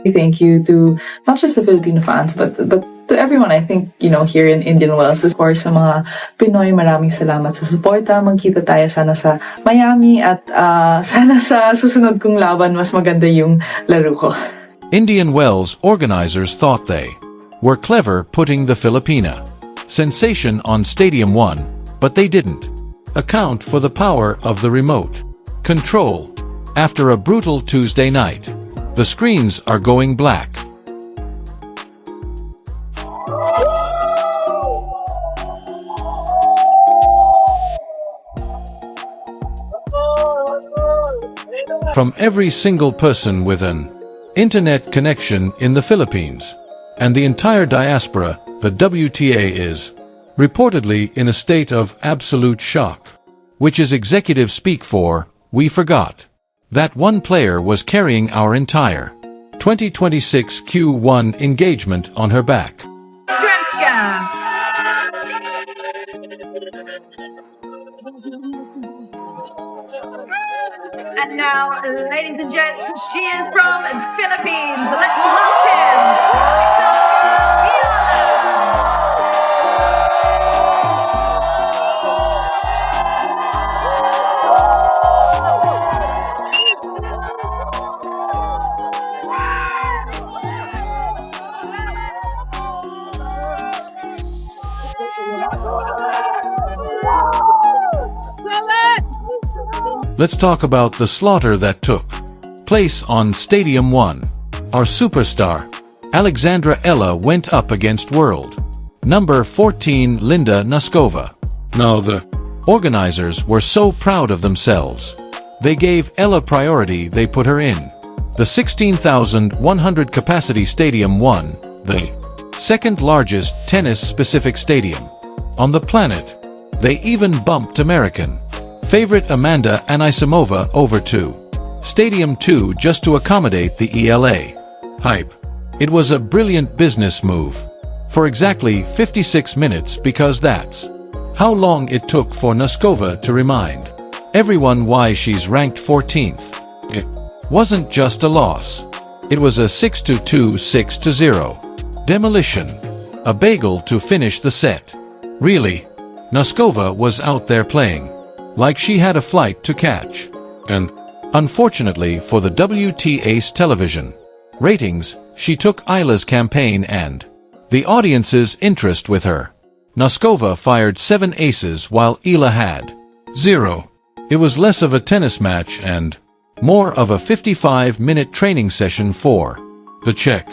Thank you to not just the Filipino fans, but to everyone. I think, here in Indian Wells, of course, sa mga Pinoy, maraming salamat sa suporta. Magkita tayo sana sa Miami at sana sa susunod kong laban mas maganda yung laro ko. Indian Wells organizers thought they were clever putting the Filipina sensation on Stadium 1, but they didn't account for the power of the remote control. After a brutal Tuesday night, the screens are going black. From every single person with an internet connection in the Philippines and the entire diaspora, the WTA is reportedly in a state of absolute shock, which is executive speak for, we forgot that one player was carrying our entire 2026 Q1 engagement on her back. And now, ladies and gents, she is from the Philippines. Let's welcome Let's talk about the slaughter that took place on Stadium 1. Our superstar, Alexandra Eala, went up against world number 14 Linda Noskova. Now the organizers were so proud of themselves. They gave Eala priority. They put her in the 16,100 capacity Stadium 1, the second largest tennis-specific stadium on the planet. They even bumped American favorite Amanda Anisimova over to Stadium 2 just to accommodate the Eala hype. It was a brilliant business move for exactly 56 minutes, because that's how long it took for Noskova to remind everyone why she's ranked 14th. It wasn't just a loss. It was a 6-2, 6-0 demolition. A bagel to finish the set. Really, Noskova was out there playing like she had a flight to catch. And unfortunately for the WTA's television ratings, she took Eala's campaign and the audience's interest with her. Noskova fired 7 aces while Eala had 0. It was less of a tennis match and more of a 55-minute training session for the Czech.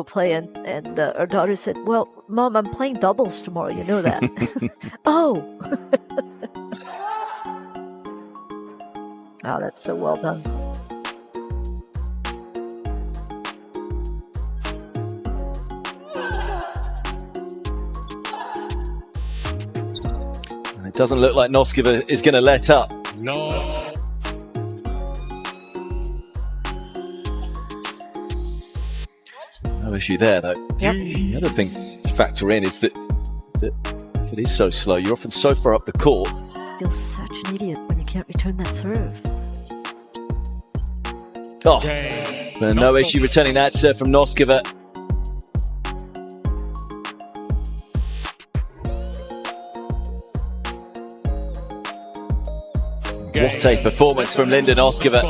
Play and our daughter said, "Well, Mom, I'm playing doubles tomorrow. You know that." Oh. Wow, that's so well done. It doesn't look like Noskova is going to let up. No. No issue there, though. Yep. The other thing to factor in is that if it is so slow, you're often so far up the court. Feel such an idiot when you can't return that serve. Oh, no issue returning that serve from Noskova. What a performance from Linda Noskova.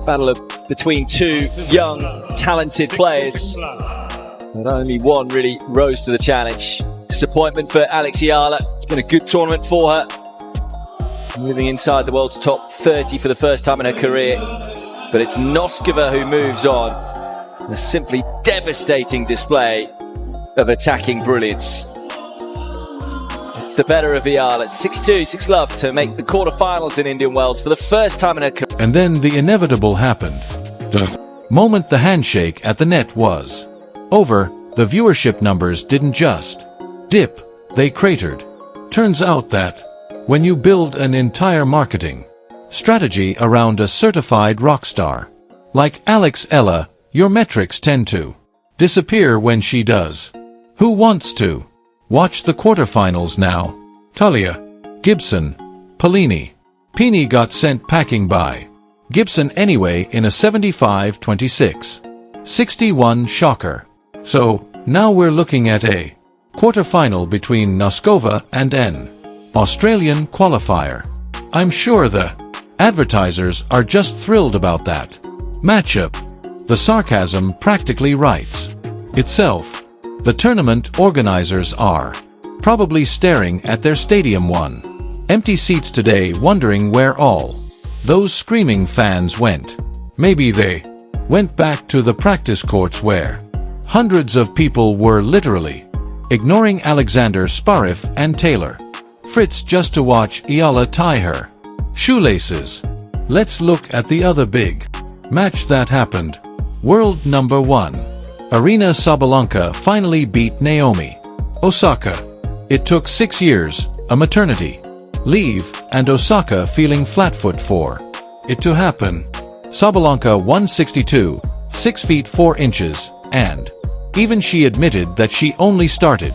Battle between two young, talented players. But only one really rose to the challenge. Disappointment for Alex Eala. It's been a good tournament for her. Moving inside the world's top 30 for the first time in her career. But it's Noskova who moves on. A simply devastating display of attacking brilliance. It's the better of Eala. 6-2, 6-love to make the quarterfinals in Indian Wells for the first time in her career. And then the inevitable happened. The moment the handshake at the net was over, the viewership numbers didn't just dip, they cratered. Turns out that when you build an entire marketing strategy around a certified rock star like Alex Eala, your metrics tend to disappear when she does. Who wants to watch the quarterfinals now? Talia, Gibson, Polini. Pini got sent packing by Gibson anyway in a 75-26 61 shocker. So, now we're looking at a quarterfinal between Noskova and an Australian qualifier. I'm sure the advertisers are just thrilled about that matchup. The sarcasm practically writes itself. The tournament organizers are probably staring at their Stadium 1 empty seats today, wondering where all those screaming fans went. Maybe they went back to the practice courts where hundreds of people were literally ignoring Alexander Zverev and Taylor Fritz just to watch Eala tie her shoelaces. Let's look at the other big match that happened. World number 1. Aryna Sabalenka finally beat Naomi Osaka. It took 6 years, a maternity leave, and Osaka feeling flat-foot for it to happen. Sabalenka won 62, 6 feet 4 inches, and even she admitted that she only started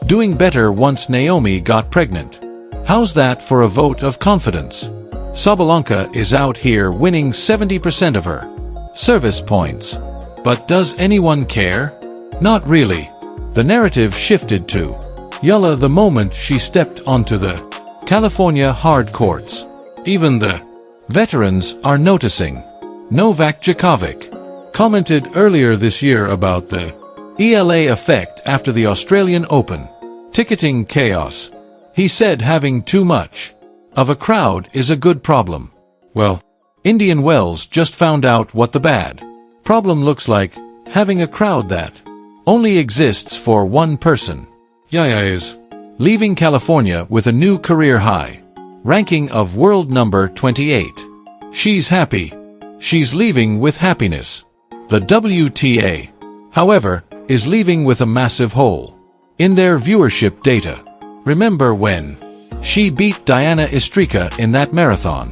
doing better once Naomi got pregnant. How's that for a vote of confidence? Sabalenka is out here winning 70% of her service points. But does anyone care? Not really. The narrative shifted to Eala the moment she stepped onto the California hard courts. Even the veterans are noticing. Novak Djokovic commented earlier this year about the Eala effect after the Australian Open ticketing chaos. He said having too much of a crowd is a good problem. Well, Indian Wells just found out what the bad problem looks like: having a crowd that only exists for one person. Yaya is leaving California with a new career high ranking of world number 28. She's happy. She's leaving with happiness. The WTA, however, is leaving with a massive hole in their viewership data. Remember when she beat Diana Istrika in that marathon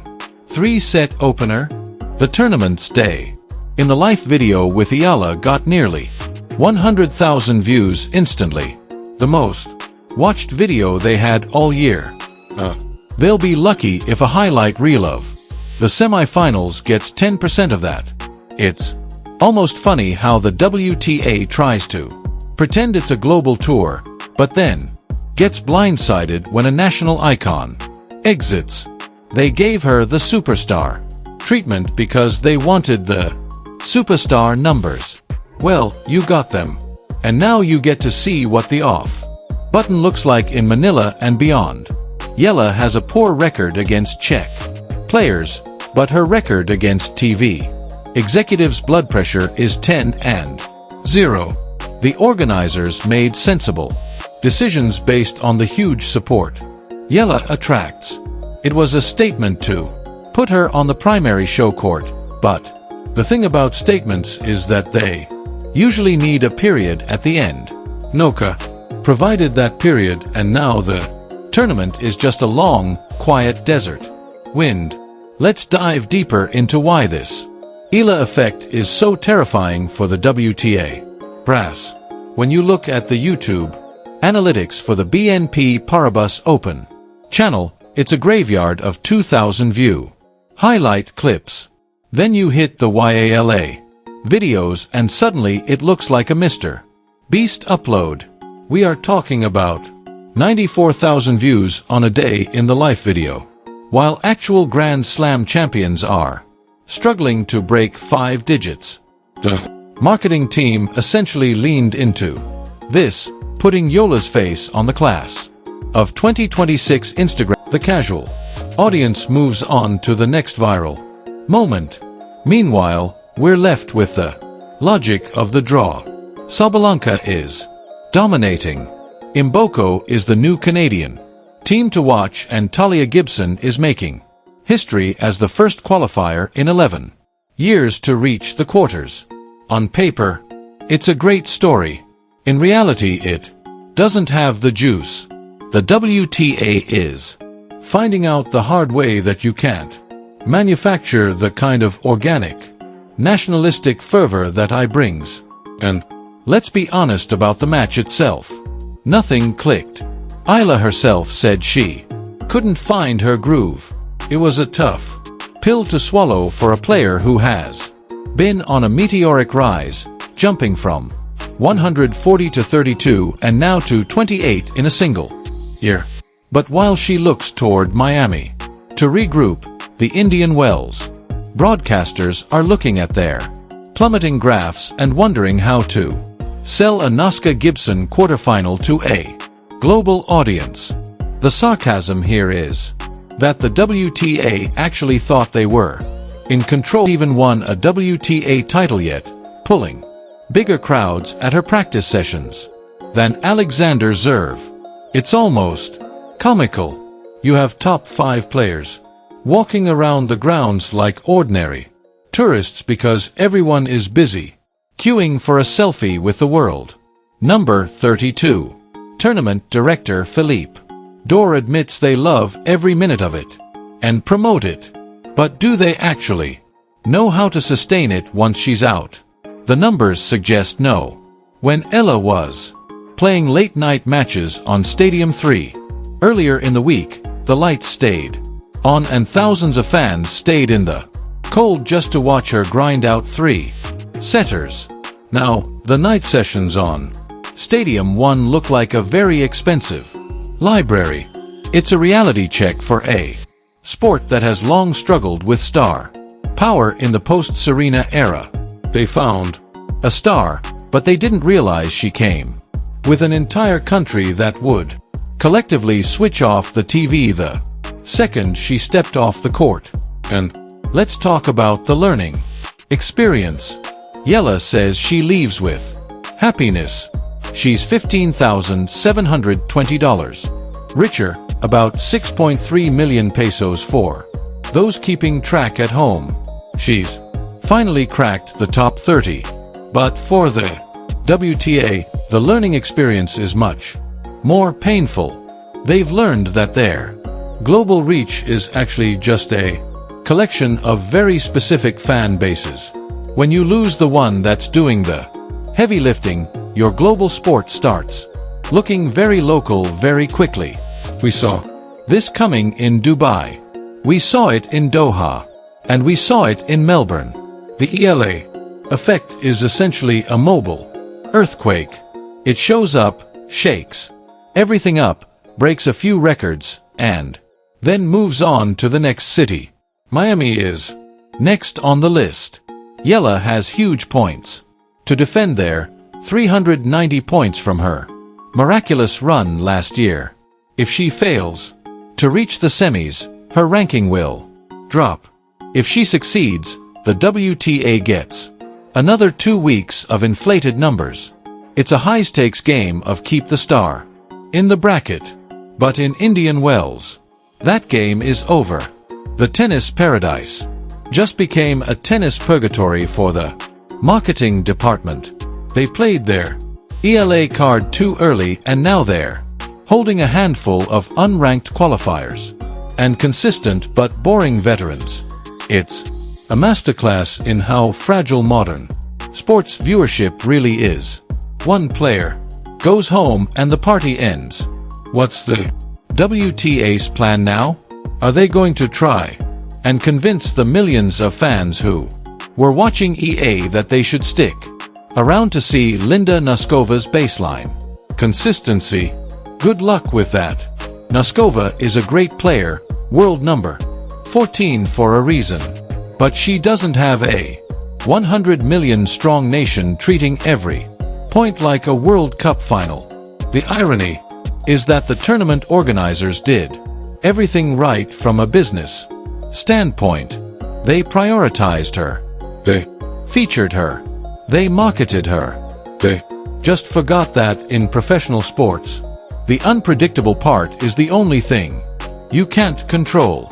3-set opener? The tournament's day in the live video with Eala got nearly 100,000 views instantly, the most watched video they had all year. They'll be lucky if a highlight reel of the semifinals gets 10% of that. It's almost funny how the WTA tries to pretend it's a global tour, but then gets blindsided when a national icon exits. They gave her the superstar treatment because they wanted the superstar numbers. Well, you got them. And now you get to see what the off button looks like in Manila and beyond. Eala has a poor record against Czech players, but her record against TV executives' blood pressure is 10-0. The organizers made sensible decisions based on the huge support Eala attracts. It was a statement to put her on the primary show court, but the thing about statements is that they usually need a period at the end. Noka provided that period, and now the tournament is just a long, quiet desert wind. Let's dive deeper into why this Eala effect is so terrifying for the WTA brass. When you look at the YouTube analytics for the BNP Paribas Open channel, it's a graveyard of 2,000 view highlight clips. Then you hit the Eala videos and suddenly it looks like a Mr. Beast upload. We are talking about 94,000 views on a day in the live video, while actual Grand Slam champions are struggling to break 5 digits. The marketing team essentially leaned into this, putting Eala's face on the class of 2026 Instagram. The casual audience moves on to the next viral moment. Meanwhile, we're left with the logic of the draw. Sabalenka is dominating. Mboko is the new Canadian team to watch, and Talia Gibson is making history as the first qualifier in 11 years to reach the quarters. On paper, it's a great story. In reality, it doesn't have the juice. The WTA is finding out the hard way that you can't manufacture the kind of organic, nationalistic fervor that I brings. And let's be honest about the match itself. Nothing clicked. Eala herself said she couldn't find her groove. It was a tough pill to swallow for a player who has been on a meteoric rise jumping from 140 to 32 and now to 28 in a single year. But while she looks toward Miami to regroup, the Indian Wells broadcasters are looking at their plummeting graphs and wondering how to sell a Nasca Gibson quarterfinal to a global audience. The sarcasm here is that the WTA actually thought they were in control, even won a WTA title yet, pulling bigger crowds at her practice sessions than Alexander Zverev. It's almost comical. You have top 5 players walking around the grounds like ordinary tourists because everyone is busy queuing for a selfie with the world. Number 32. Tournament Director Philippe Dor admits they love every minute of it and promote it. But do they actually know how to sustain it once she's out? The numbers suggest no. When Eala was playing late-night matches on Stadium 3 earlier in the week, the lights stayed on and thousands of fans stayed in the cold just to watch her grind out 3 setters. Now, the night sessions on Stadium 1 look like a very expensive library. It's a reality check for a sport that has long struggled with star power in the post-Serena era. They found a star, but they didn't realize she came with an entire country that would collectively switch off the TV the second she stepped off the court. And let's talk about the learning experience. Eala says she leaves with happiness. She's $15,720 richer, about 6.3 million pesos for those keeping track at home. She's finally cracked the top 30. But for the WTA, the learning experience is much more painful. They've learned that their global reach is actually just a collection of very specific fan bases. When you lose the one that's doing the heavy lifting, your global sport starts looking very local very quickly. We saw this coming in Dubai. We saw it in Doha. And we saw it in Melbourne. The Eala effect is essentially a mobile earthquake. It shows up, shakes everything up, breaks a few records, and then moves on to the next city. Miami is next on the list. Eala has huge points to defend there, 390 points from her miraculous run last year. If she fails to reach the semis, her ranking will drop. If she succeeds, the WTA gets another 2 weeks of inflated numbers. It's a high-stakes game of keep the star in the bracket. But in Indian Wells, that game is over. The tennis paradise just became a tennis purgatory for the marketing department. They played their Eala card too early and now they're holding a handful of unranked qualifiers and consistent but boring veterans. It's a masterclass in how fragile modern sports viewership really is. One player goes home and the party ends. What's the WTA's plan now? Are they going to try and convince the millions of fans who were watching EA that they should stick around to see Linda Noskova's baseline consistency? Good luck with that. Noskova is a great player, world number 14 for a reason. But she doesn't have a 100 million strong nation treating every point like a World Cup final. The irony is that the tournament organizers did everything right from a business standpoint. They prioritized her. They featured her. They marketed her. They just forgot that in professional sports, the unpredictable part is the only thing you can't control.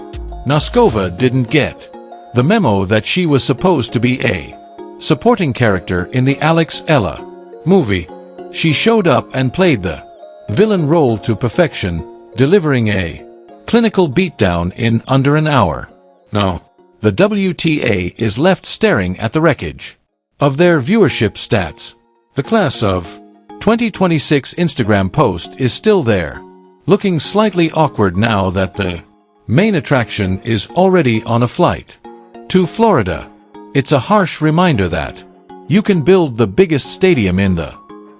Noskova didn't get the memo that she was supposed to be a supporting character in the Eala movie. She showed up and played the villain role to perfection, delivering a clinical beatdown in under an hour. Now, the WTA is left staring at the wreckage of their viewership stats. The class of 2026 Instagram post is still there, looking slightly awkward now that the main attraction is already on a flight to Florida. It's a harsh reminder that You can build the biggest stadium in the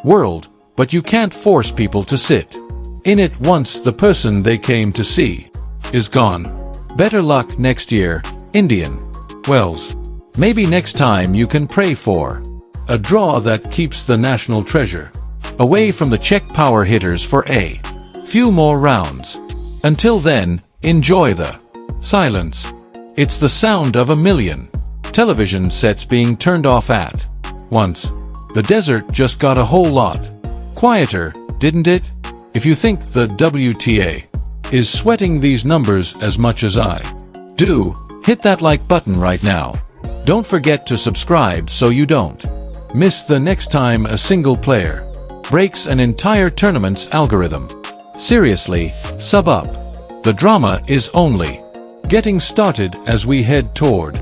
world, but you can't force people to sit in it once the person they came to see is gone. Better luck next year, Indian Wells. Maybe next time you can pray for a draw that keeps the national treasure away from the Czech power hitters for a few more rounds. Until then, enjoy the silence. It's the sound of a million television sets being turned off at once. The desert just got a whole lot quieter, didn't it? If you think the WTA is sweating these numbers as much as I do, hit that like button right now. Don't forget to subscribe so you don't miss the next time a single player breaks an entire tournament's algorithm. Seriously, sub up. The drama is only getting started as we head toward